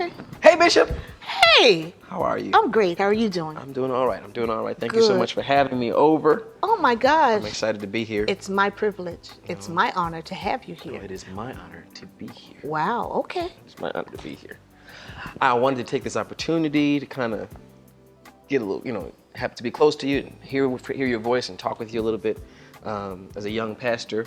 Okay. Hey, Bishop. Hey. How are you? I'm great. How are you doing? I'm doing all right. Thank you so Good. much for having me over. Oh my gosh. I'm excited to be here. It's my privilege. It's my honor to have you here. It is my honor to be here. Wow. Okay. It's my honor to be here. I wanted to take this opportunity to kind of get a little, have to be close to you and hear your voice and talk with you a little bit. As a young pastor,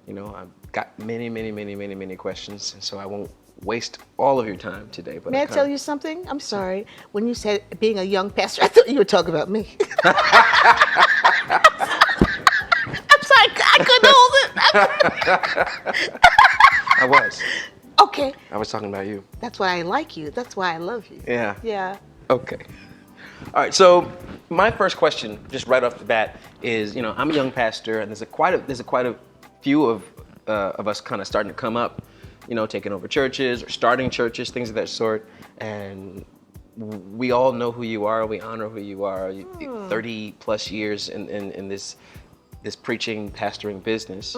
I've got many questions, and so I won't waste all of your time today. But May I tell you something? I'm sorry. When you said being a young pastor, I thought you were talking about me. I'm sorry. I couldn't hold it. I was. Okay. I was talking about you. That's why I like you. That's why I love you. Yeah. Yeah. Okay. All right. So my first question, just right off the bat, is I'm a young pastor, and there's quite a few of us kind of starting to come up, taking over churches or starting churches, things of that sort, and we all know who you are. We honor who you are. 30 plus years in this preaching, pastoring business.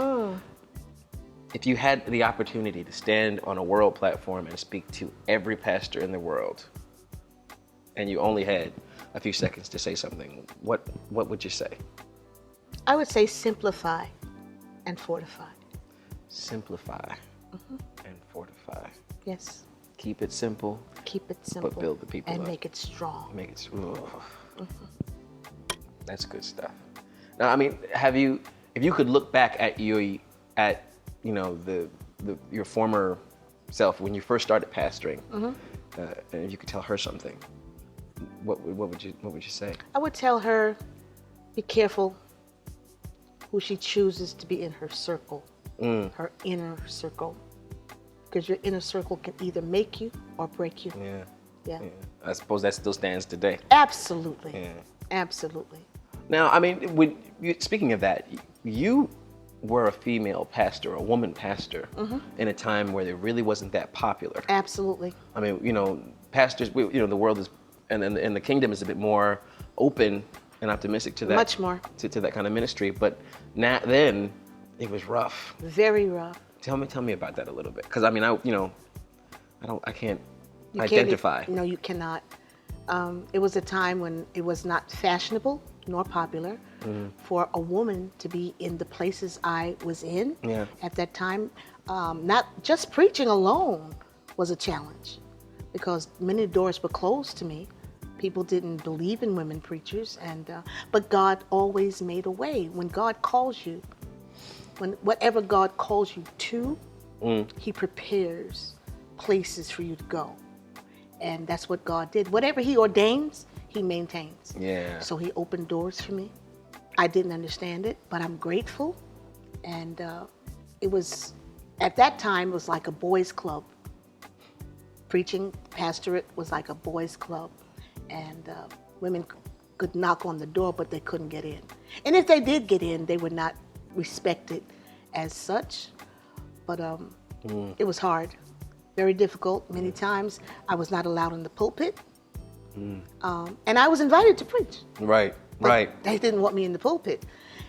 If you had the opportunity to stand on a world platform and speak to every pastor in the world, and you only had a few seconds to say something, what would you say? I would say simplify and fortify. Simplify and fortify. Yes. Keep it simple. Keep it simple. But build the people and up. make it strong. Make it. That's good stuff. Now, I mean, if you could look back at your former self when you first started pastoring, and if you could tell her something, what would you say? I would tell her, be careful who she chooses to be in her circle, her inner circle, because your inner circle can either make you or break you. Yeah. I suppose that still stands today. Absolutely. Yeah. Absolutely. Now, I mean, speaking of that, you were a female pastor, a woman pastor, in a time where it really wasn't that popular. Absolutely. I mean, pastors, the world is, and the kingdom is a bit more open and optimistic to that. Much more. To that kind of ministry. But then it was rough. Very rough. Tell me about that a little bit. Because I mean, I can't identify. No, you cannot. It was a time when it was not fashionable nor popular for a woman to be in the places I was in at that time. Not just preaching alone was a challenge, because many doors were closed to me. People didn't believe in women preachers, but God always made a way. When God calls you, whatever God calls you to, He prepares places for you to go. And that's what God did. Whatever He ordains, He maintains. Yeah. So He opened doors for me. I didn't understand it, but I'm grateful. And it was, at that time, it was like a boys' club. Preaching, pastorate was like a boys' club. And women could knock on the door, but they couldn't get in. And if they did get in, they were not respected as such. But it was hard. Very difficult. Many times I was not allowed in the pulpit, and I was invited to preach. Right. They didn't want me in the pulpit.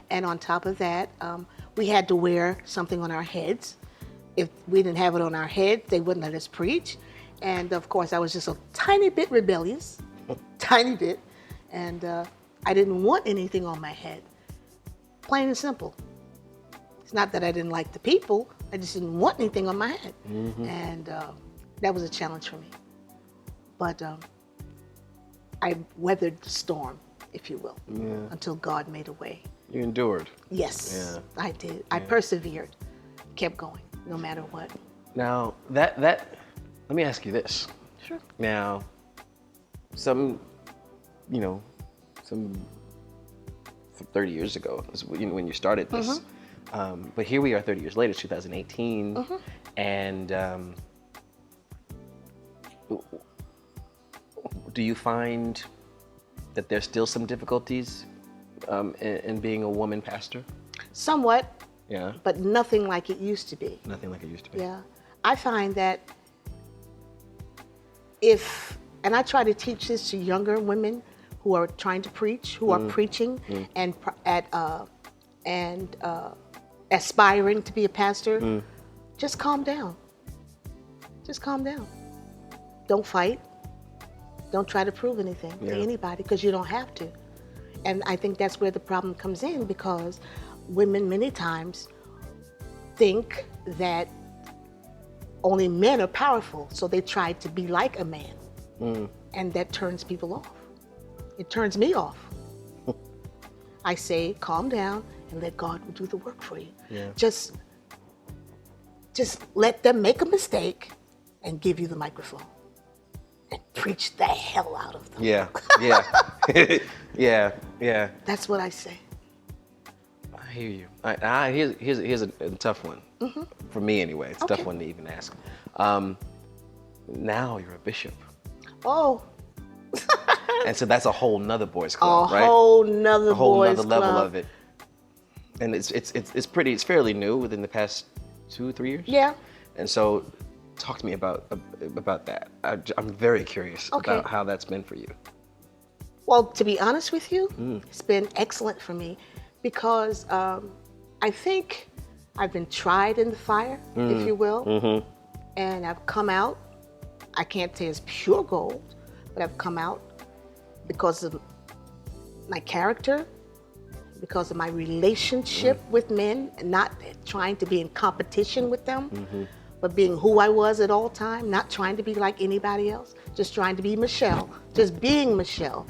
And on top of that, we had to wear something on our heads. If we didn't have it on our heads, they wouldn't let us preach. And of course, I was just a tiny bit rebellious, tiny bit, and I didn't want anything on my head. Plain and simple. It's not that I didn't like the people. I just didn't want anything on my head. And that was a challenge for me. But I weathered the storm, if you will, until God made a way. You endured. Yes, I did. I persevered, kept going, no matter what. Now, let me ask you this. Sure. Now, some 30 years ago, when you started this, but here we are 30 years later, 2018, and do you find that there's still some difficulties in being a woman pastor? Somewhat. Yeah. But nothing like it used to be. Nothing like it used to be. Yeah. I find that and I try to teach this to younger women who are trying to preach, who are preaching and aspiring to be a pastor, just calm down. Just calm down. don't fight. Don't try to prove anything to anybody, because you don't have to. And I think that's where the problem comes in, because women many times think that only men are powerful, so they try to be like a man. And that turns people off. It turns me off. I say, calm down and let God do the work for you. Yeah. Just let them make a mistake and give you the microphone and preach the hell out of them. Yeah. Yeah. That's what I say. I hear you. Here's a tough one. For me anyway. It's a tough one to even ask. Now you're a bishop. Oh. And so that's a whole nother boys club, right? A whole nother level of it. And it's fairly new within the past 2-3 years. Yeah. And so talk to me about that. I'm very curious about how that's been for you. Well, to be honest with you, it's been excellent for me, because I think I've been tried in the fire, if you will, and I've come out. I can't say it's pure gold, but I've come out because of my character, because of my relationship with men, and not trying to be in competition with them, but being who I was at all time, not trying to be like anybody else, just trying to be Michelle, just being Michelle.